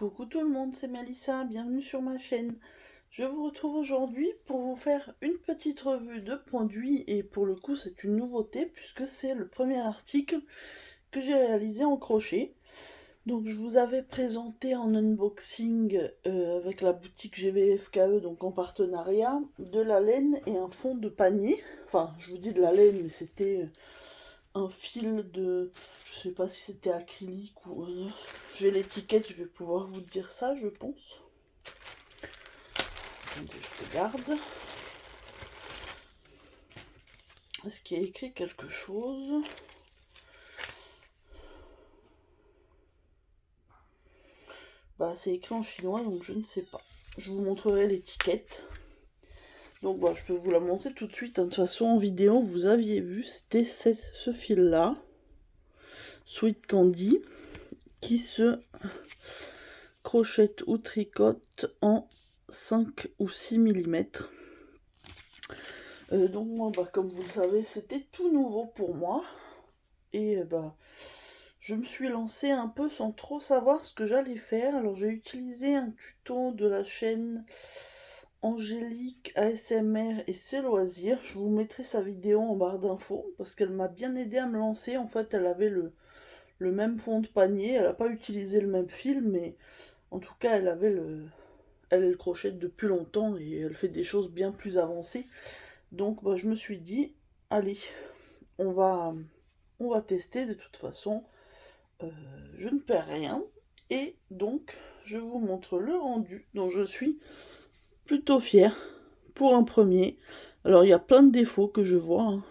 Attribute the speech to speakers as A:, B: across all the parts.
A: Coucou tout le monde, c'est Mélissa, bienvenue sur ma chaîne. Je vous retrouve aujourd'hui pour vous faire une petite revue de produits et pour le coup c'est une nouveauté puisque c'est le premier article que j'ai réalisé en crochet. Donc je vous avais présenté en unboxing avec la boutique GVFKE, donc en partenariat, de la laine et un fond de panier. Enfin je vous dis de la laine mais c'était un fil de... Je sais pas si c'était acrylique ou... j'ai l'étiquette, je vais pouvoir vous dire ça, je pense. Attendez, je regarde. Est-ce qu'il y a écrit quelque chose? Bah, c'est écrit en chinois, donc je ne sais pas. Je vous montrerai l'étiquette. Donc, bah, je peux vous la montrer tout de suite. De toute façon, en vidéo, vous aviez vu, c'était ce fil-là. Sweet Candy, qui se crochette ou tricote en 5 ou 6 mm. Donc moi, bah, comme vous le savez, c'était tout nouveau pour moi. Et bah, je me suis lancée un peu sans trop savoir ce que j'allais faire. Alors j'ai utilisé un tuto de la chaîne Angélique ASMR et ses loisirs. Je vous mettrai sa vidéo en barre d'infos parce qu'elle m'a bien aidé à me lancer. En fait, elle avait le même fond de panier. Elle n'a pas utilisé le même fil, mais en tout cas, elle avait elle crochette depuis longtemps et elle fait des choses bien plus avancées. Donc bah, je me suis dit, allez, on va, on va tester de toute façon. Je ne perds rien. Et donc, je vous montre le rendu dont je suis plutôt fière pour un premier. Alors, il y a plein de défauts que je vois, hein.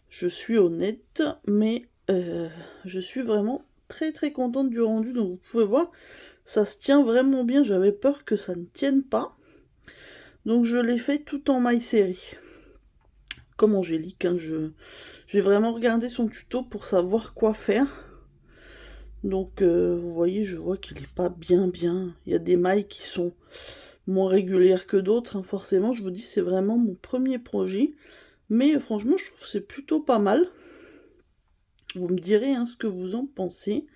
A: Je suis honnête, mais je suis vraiment très très contente du rendu. Donc, vous pouvez voir, ça se tient vraiment bien. J'avais peur que ça ne tienne pas. Donc, je l'ai fait tout en maille série. Comme Angélique, hein, j'ai vraiment regardé son tuto pour savoir quoi faire. Donc vous voyez, je vois qu'il n'est pas bien. Il y a des mailles qui sont moins régulières que d'autres, hein. Forcément, je vous dis, c'est vraiment mon premier projet. Mais franchement, je trouve que c'est plutôt pas mal. Vous me direz hein, ce que vous en pensez.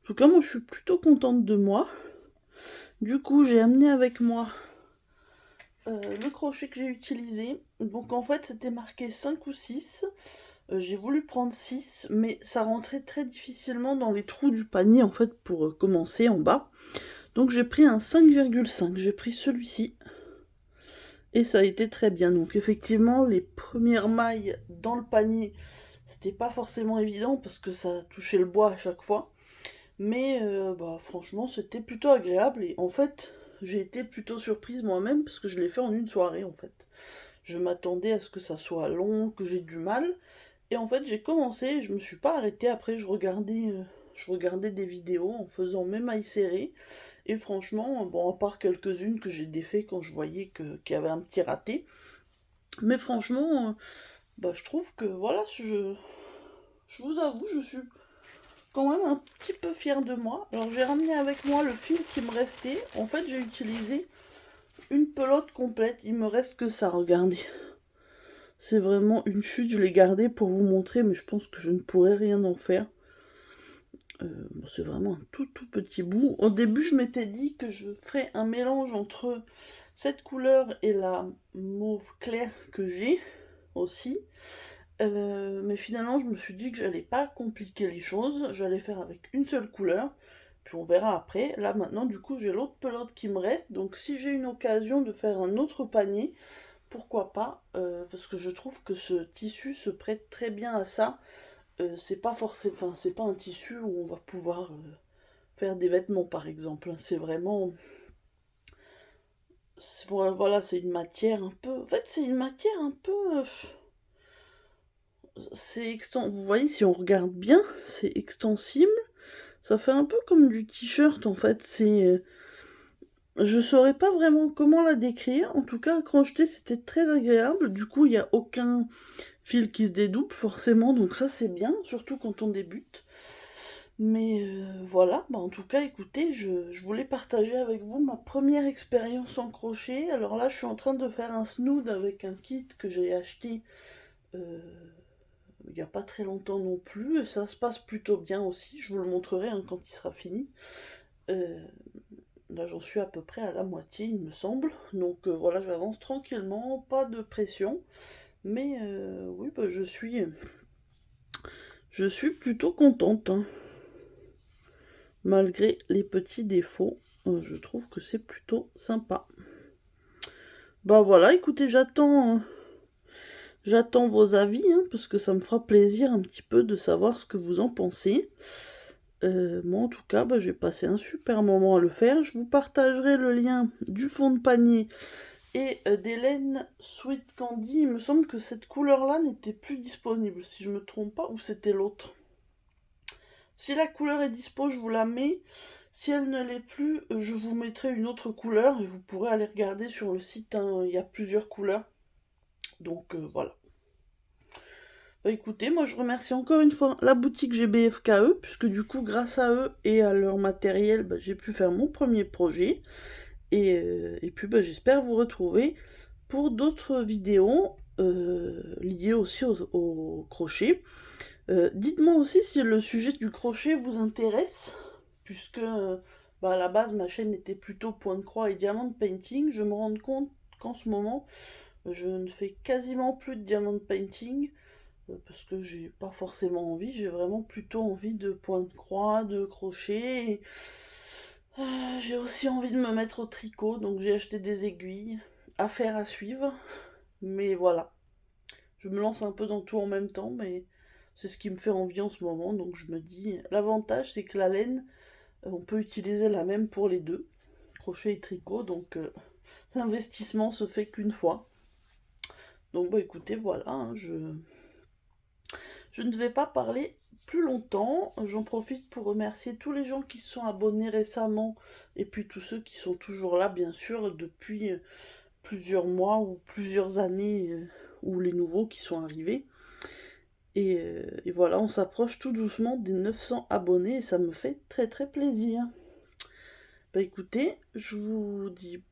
A: En tout cas, moi, je suis plutôt contente de moi. Du coup, j'ai amené avec moi le crochet que j'ai utilisé. Donc en fait, c'était marqué 5 ou 6. J'ai voulu prendre 6, mais ça rentrait très difficilement dans les trous du panier, en fait, pour commencer en bas. Donc j'ai pris un 5,5, j'ai pris celui-ci. Et ça a été très bien. Donc effectivement, les premières mailles dans le panier, c'était pas forcément évident parce que ça touchait le bois à chaque fois. Mais bah, franchement, c'était plutôt agréable. Et en fait, j'ai été plutôt surprise moi-même parce que je l'ai fait en une soirée en fait. Je m'attendais à ce que ça soit long, que j'ai du mal. Et en fait, j'ai commencé, je me suis pas arrêtée. Après, je regardais des vidéos en faisant mes mailles serrées. Et franchement, bon, à part quelques-unes que j'ai défait quand je voyais qu'il y avait un petit raté. Mais franchement, bah, je trouve que voilà, je vous avoue, je suis quand même un petit peu fière de moi. Alors j'ai ramené avec moi le fil qui me restait. En fait, j'ai utilisé une pelote complète. Il me reste que ça, regardez. C'est vraiment une chute, je l'ai gardée pour vous montrer, mais je pense que je ne pourrais rien en faire. C'est vraiment un tout petit bout. Au début, je m'étais dit que je ferais un mélange entre cette couleur et la mauve claire que j'ai aussi. Mais finalement, je me suis dit que j'allais pas compliquer les choses. J'allais faire avec une seule couleur. Puis on verra après. Là, maintenant, du coup, j'ai l'autre pelote qui me reste. Donc, si j'ai une occasion de faire un autre panier, pourquoi pas, parce que je trouve que ce tissu se prête très bien à ça. C'est pas forcément, enfin, c'est pas un tissu où on va pouvoir faire des vêtements par exemple. C'est vraiment, voilà, c'est une matière un peu, en fait, c'est une matière un peu, vous voyez, si on regarde bien, c'est extensible. Ça fait un peu comme du t-shirt en fait. Je saurais pas vraiment comment la décrire. En tout cas, à crocheter, c'était très agréable. Du coup, il n'y a aucun fil qui se dédouble forcément, donc ça c'est bien, surtout quand on débute. Mais voilà, bah en tout cas, écoutez, je voulais partager avec vous ma première expérience en crochet. Alors là, je suis en train de faire un snood avec un kit que j'ai acheté euh, il n'y a pas très longtemps non plus. Et ça se passe plutôt bien aussi. Je vous le montrerai hein, quand il sera fini. Là, j'en suis à peu près à la moitié, il me semble. Donc voilà, j'avance tranquillement, pas de pression. Mais oui, bah, je suis plutôt contente, hein. Malgré les petits défauts, je trouve que c'est plutôt sympa. Bah voilà, écoutez, j'attends vos avis, hein, parce que ça me fera plaisir un petit peu de savoir ce que vous en pensez. Moi, en tout cas, bah, j'ai passé un super moment à le faire. Je vous partagerai le lien du fond de panier et des laines Sweet Candy. Il me semble que cette couleur-là n'était plus disponible, si je me trompe pas, ou c'était l'autre. Si la couleur est dispo, je vous la mets. Si elle ne l'est plus, je vous mettrai une autre couleur et vous pourrez aller regarder sur le site, hein, il y a plusieurs couleurs. Donc voilà. Bah écoutez, moi je remercie encore une fois la boutique GBFKE, puisque du coup, grâce à eux et à leur matériel, bah, j'ai pu faire mon premier projet. Et puis bah, j'espère vous retrouver pour d'autres vidéos liées aussi au crochet. Dites-moi aussi si le sujet du crochet vous intéresse, puisque bah, à la base ma chaîne était plutôt point de croix et diamant painting. Je me rends compte qu'en ce moment je ne fais quasiment plus de diamant painting parce que j'ai pas forcément envie, j'ai vraiment plutôt envie de point de croix, de crochet. J'ai aussi envie de me mettre au tricot, donc j'ai acheté des aiguilles, affaire à suivre. Mais voilà, je me lance un peu dans tout en même temps, mais c'est ce qui me fait envie en ce moment. Donc je me dis, l'avantage c'est que la laine, on peut utiliser la même pour les deux, crochet et tricot, donc l'investissement se fait qu'une fois. Donc bah écoutez, voilà, hein, je ne vais pas parler plus longtemps. J'en profite pour remercier tous les gens qui se sont abonnés récemment et puis tous ceux qui sont toujours là, bien sûr, depuis plusieurs mois ou plusieurs années, ou les nouveaux qui sont arrivés. Et voilà, on s'approche tout doucement des 900 abonnés et ça me fait très très plaisir. Bah écoutez, je vous dis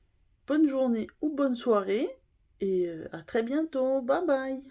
A: bonne journée ou bonne soirée et à très bientôt. Bye bye.